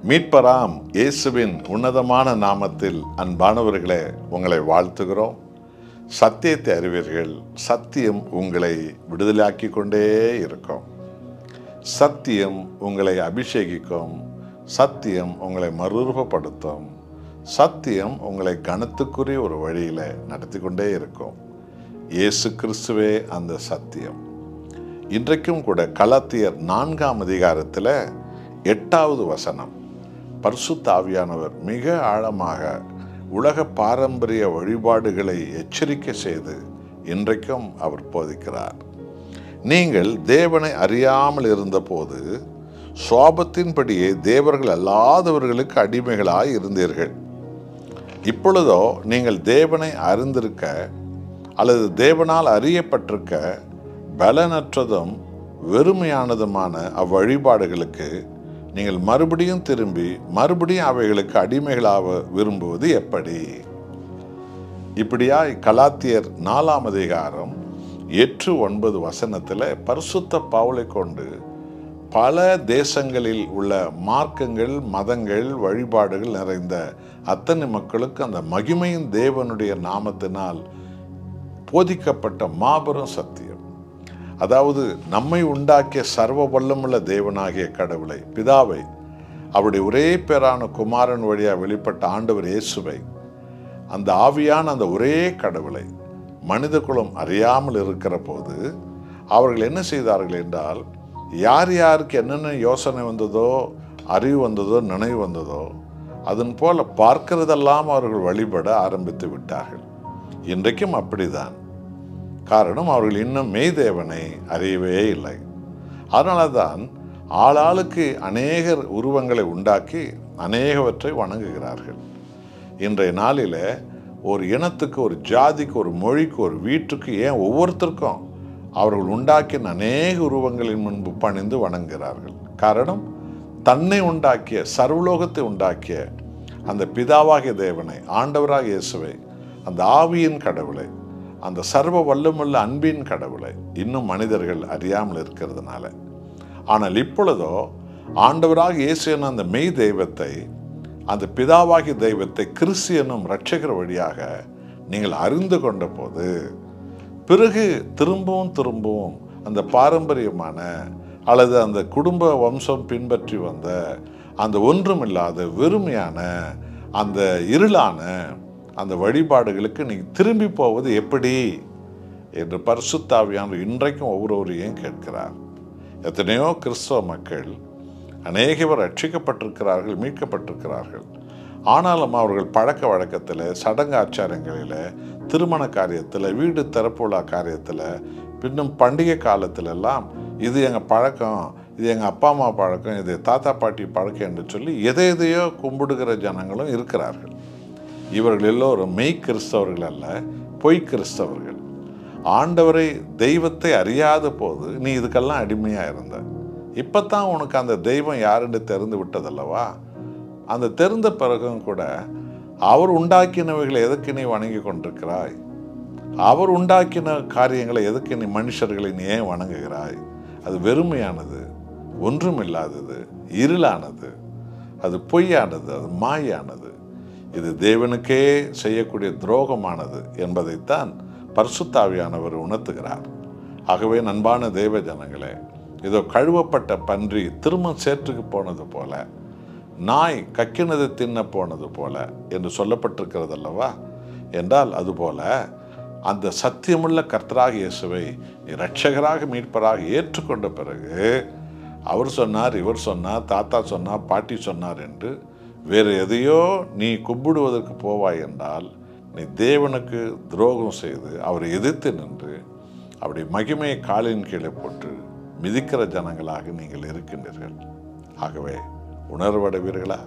மீட்பராம் இயேசுவின் உன்னதமான நாமத்தில் அன்பானவர்களே, உங்களை வாழ்த்துகிறோம். சத்தியத்தை அறிவீர்கள், சத்தியம் உங்களை விடுதலையாக்கி கொண்டே இருக்கும். சத்தியம் உங்களை அபிஷேகிக்கும், சத்தியம் உங்களை மறுரூபப்படுத்தும், சத்தியம் உங்களை கனத்துக்குரிய ஒரு வழியில் நடத்தி கொண்டே இருக்கும். இயேசு கிறிஸ்துவே அந்த சத்தியம். இன்றைக்கும் கூட கலாத்தியர் 4ஆம் அதிகாரத்தில் 8வது வசனம், பரிசுத்த ஆவியானவர் மிக ஆழமாக உலக பாரம்பரிய வழிபாடுகளை எச்சரிக்கை செய்து இன்றைக்கும் அவர் போதிக்கிறார். நீங்கள் தேவனை அறியாமல் இருந்தபோது சுவாபத்தின்படியே தேவர்கள் அல்லாதவர்களுக்கு அடிமைகளாய் இருந்தீர்கள். இப்பொழுதோ நீங்கள் தேவனை அறிந்திருக்க அல்லது தேவனால் அறியப்பட்டிருக்க பலனற்றதும் வெறுமையானதுமான அவ்வழிபாடுகளுக்கு நீங்கள் மறுபடியும் திரும்பி மறுபடியும் அவைகளுக்கு அடிமைகளாக விரும்புவது எப்படி? இப்படியாய் கலாத்தியர் 4ஆம் அதிகாரம் 8-9 வசனத்தில் பரிசுத்த பவுலை கொண்டு பல தேசங்களில் உள்ள மார்க்கங்கள், மதங்கள், வழிபாடுகள் நிறைந்த அத்தனை மக்களுக்கு அந்த மகிமையின் தேவனுடைய நாமத்தினால் போதிக்கப்பட்ட மாபெரும் சத்தியம். அதாவது நம்மை உண்டாக்கிய சர்வ வல்லமுள்ள தேவனாகிய கடவுளை, பிதாவை, அவருடைய ஒரே பேரான குமாரன் வழியாக வெளிப்பட்ட ஆண்டவர் இயேசுவை, அந்த ஆவியான அந்த ஒரே கடவுளை மனித குலம் அறியாமல் இருக்கிற போது அவர்கள் என்ன செய்தார்கள் என்றால், யார் யாருக்கு என்னென்ன யோசனை வந்ததோ, அறிவு வந்ததோ, நினைவு வந்ததோ அதன் போல பார்க்கிறதெல்லாம் அவர்கள் வழிபட ஆரம்பித்து விட்டார்கள். இன்றைக்கும் அப்படிதான். காரணம், அவர்கள் இன்னும் மெய்தேவனை அறியவே இல்லை. அதனால தான் ஆளாளுக்கு அநேகர் உருவங்களை உண்டாக்கி அநேகவற்றை வணங்குகிறார்கள். இன்றைய நாளில் ஒரு இனத்துக்கு, ஒரு ஜாதிக்கு, ஒரு மொழிக்கு, ஒரு வீட்டுக்கு, ஏன் ஒவ்வொருத்தருக்கும் அவர்கள் உண்டாக்கின அநேக உருவங்களின் முன்பு பணிந்து வணங்குகிறார்கள். காரணம், தன்னை உண்டாக்கிய, சர்வலோகத்தை உண்டாக்கிய அந்த பிதாவாகிய தேவனை, ஆண்டவராகிய இயேசுவை, அந்த ஆவியின் கடவுளை, அந்த சர்வ வல்லமுள்ள அன்பின் கடவுளை இன்னும் மனிதர்கள் அறியாமல் இருக்கிறதுனால. ஆனால் இப்பொழுதோ ஆண்டவராக இயேசு எனும் அந்த மெய் தெய்வத்தை, அந்த பிதாவாகிய தெய்வத்தை கிறிஸ்து எனும் இரட்சகர் வழியாக நீங்கள் அறிந்து கொண்ட போது, பிறகு திரும்பவும் அந்த பாரம்பரியமான அல்லது அந்த குடும்ப வம்சம் பின்பற்றி வந்த அந்த ஒன்றுமில்லாத வெறுமையான அந்த இருளான அந்த வழிபாடுகளுக்கு நீங்கள் திரும்பி போவது எப்படி என்று பரிசுத்த ஆவியானவர் இன்றைக்கும் ஒவ்வொருவரையும் கேட்கிறார். எத்தனையோ கிறிஸ்தவ மக்கள் அநேகவர் ரட்சிக்கப்பட்டிருக்கிறார்கள், மீட்கப்பட்டிருக்கிறார்கள். ஆனாலும் அவர்கள் பழக்க வழக்கத்தில், சடங்கு ஆச்சாரங்களில், திருமண காரியத்தில், வீடு திறப்புலா காரியத்தில், பின்னும் பண்டிகை காலத்திலெல்லாம் இது எங்கள் பழக்கம், இது எங்கள் அப்பா அம்மா பழக்கம், இது தாத்தா பாட்டி பழக்கம் என்று சொல்லி எதையோ கும்பிடுகிற ஜனங்களும் இருக்கிறார்கள். இவர்கள் எல்லோரும் மெய் கிறிஸ்தவர்கள் அல்ல, பொய் கிறிஸ்தவர்கள். ஆண்டவரை, தெய்வத்தை அறியாத போது நீ இதுக்கெல்லாம் அடிமையாக இருந்த. இப்போத்தான் உனக்கு அந்த தெய்வம் யாருன்னு தெரிந்து விட்டதல்லவா? அந்த தெரிந்த பிறகும் கூட அவர் உண்டாக்கினவைகளை எதுக்கு நீ வணங்கி கொண்டிருக்கிறாய்? அவர் உண்டாக்கின காரியங்களை எதுக்கு நீ, மனுஷர்களை நீ ஏன் வணங்குகிறாய்? அது வெறுமையானது, ஒன்றுமில்லாதது, இருளானது, அது பொய்யானது, அது மாயானது. இது தேவனுக்கே செய்யக்கூடிய துரோகமானது என்பதைத்தான் பரிசுத்த ஆவியானவர் உணர்த்துகிறார். ஆகவே அன்பான தேவ ஜனங்களே, இதோ கழுவப்பட்ட பன்றி திரும்ப சேற்றுக்கு போனது போல, நாய் கக்கினது தின்ன போனது போல என்று சொல்லப்பட்டிருக்கிறது அல்லவா? என்றால் அதுபோல அந்த சத்தியமுள்ள கர்த்தராக இயேசுவை இரட்சகராக, மீட்பராக ஏற்றுக்கொண்ட பிறகு அவர் சொன்னார், இவர் சொன்னார், தாத்தா சொன்னார், பாட்டி சொன்னார் என்று வேறு எதையோ நீ கும்பிடுவதற்கு போவாய் என்றால் நீ தேவனுக்கு துரோகம் செய்து அவரை எதிர்த்து நின்று அவருடைய மகிமையை காலின் கீழே போட்டு மிதிக்கிற ஜனங்களாக நீங்கள் இருக்கின்றீர்கள். ஆகவே உணர்வடைவீர்களா?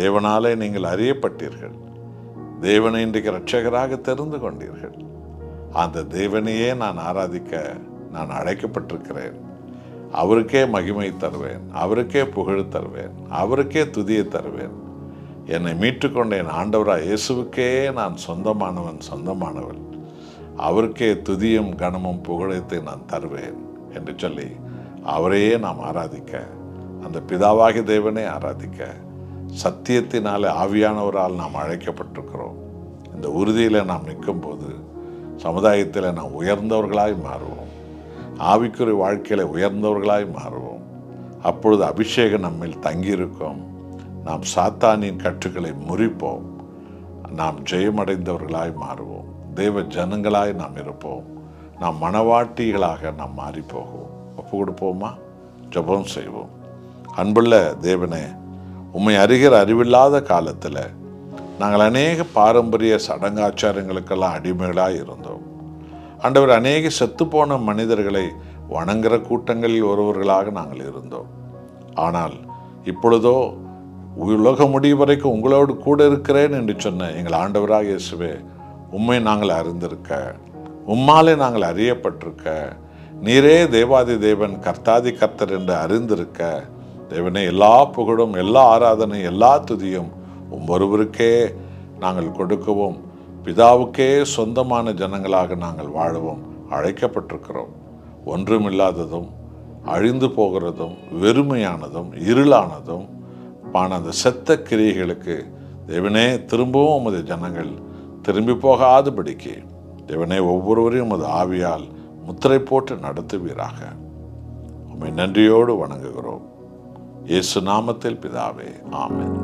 தேவனாலே நீங்கள் அறியப்பட்டீர்கள். தேவனை இன்றைக்கு இரட்சகராக தெரிந்து கொண்டீர்கள். அந்த தேவனையே நான் ஆராதிக்க நான் அழைக்கப்பட்டிருக்கிறேன். அவருக்கே மகிமை தருவேன், அவருக்கே புகழ் தருவேன், அவருக்கே துதியை தருவேன். என்னை மீட்டுக்கொண்ட என் ஆண்டவராக இயேசுவுக்கே நான் சொந்தமானவன், அவருக்கே துதியும் கனமும் புகழத்தை நான் தருவேன் என்று சொல்லி அவரையே நாம் ஆராதிக்க அந்த பிதாவாகிய தேவனை ஆராதிக்க சத்தியத்தினாலே ஆவியானவரால் நாம் அழைக்கப்பட்டிருக்கிறோம். இந்த உறுதியில் நாம் நிற்கும்போது சமுதாயத்தில் நாம் உயர்ந்தவர்களாய் மாறுவோம். ஆவிக்குரிய வாழ்க்கையில் உயர்ந்தவர்களாய் மாறுவோம். அப்பொழுது அபிஷேகம் நம்மில் தங்கியிருக்கும். நாம் சாத்தானின் கட்டுகளை முறிப்போம். நாம் ஜெயமடைந்தவர்களாய் மாறுவோம். தேவ ஜனங்களாய் நாம் இருப்போம். நாம் மனவாட்டிகளாக நாம் மாறி போவோம். ஒப்பு கொடுப்போமா? ஜெபம் செய்வோம். அன்புள்ள தேவனே, உம்மை அறிகிற அறிவில்லாத காலத்தில் நாங்கள் அநேக பாரம்பரிய சடங்காச்சாரங்களுக்கெல்லாம் அடிமைகளாக இருந்தோம். ஆண்டவர், அநேக செத்துப்போன மனிதர்களை வணங்குகிற கூட்டங்களில் ஒருவர்களாக நாங்கள் இருந்தோம். ஆனால் இப்பொழுதோ உலக முடிவு வரைக்கும் உங்களோடு கூட இருக்கிறேன் என்று சொன்ன எங்கள் ஆண்டவராக இயேசுவே, உம்மை நாங்கள் அறிந்திருக்க, உம்மாலே நாங்கள் அறியப்பட்டிருக்க, நீரே தேவாதி தேவன் கர்த்தாதி கர்த்தர் என்று அறிந்திருக்க, தேவனே, எல்லா புகழும் எல்லா ஆராதனை எல்லா துதியும் ஒவ்வொருவருக்கே நாங்கள் கொடுக்கவும், பிதாவுக்கே சொந்தமான ஜனங்களாக நாங்கள் வாழவும் அழைக்கப்பட்டிருக்கிறோம். ஒன்றுமில்லாததும் அழிந்து போகிறதும் வெறுமையானதும் இருளானதும் அந்த செத்த கிரியைகளுக்கு தேவனே திரும்பவும் உமது ஜனங்கள் திரும்பி போகாதபடிக்கு தேவனே ஒவ்வொருவரையும் உமது ஆவியால் முத்திரை போட்டு நடத்துவீராக. உம்மை நன்றியோடு வணங்குகிறோம். இயேசு நாமத்தில் பிதாவே, ஆமென்.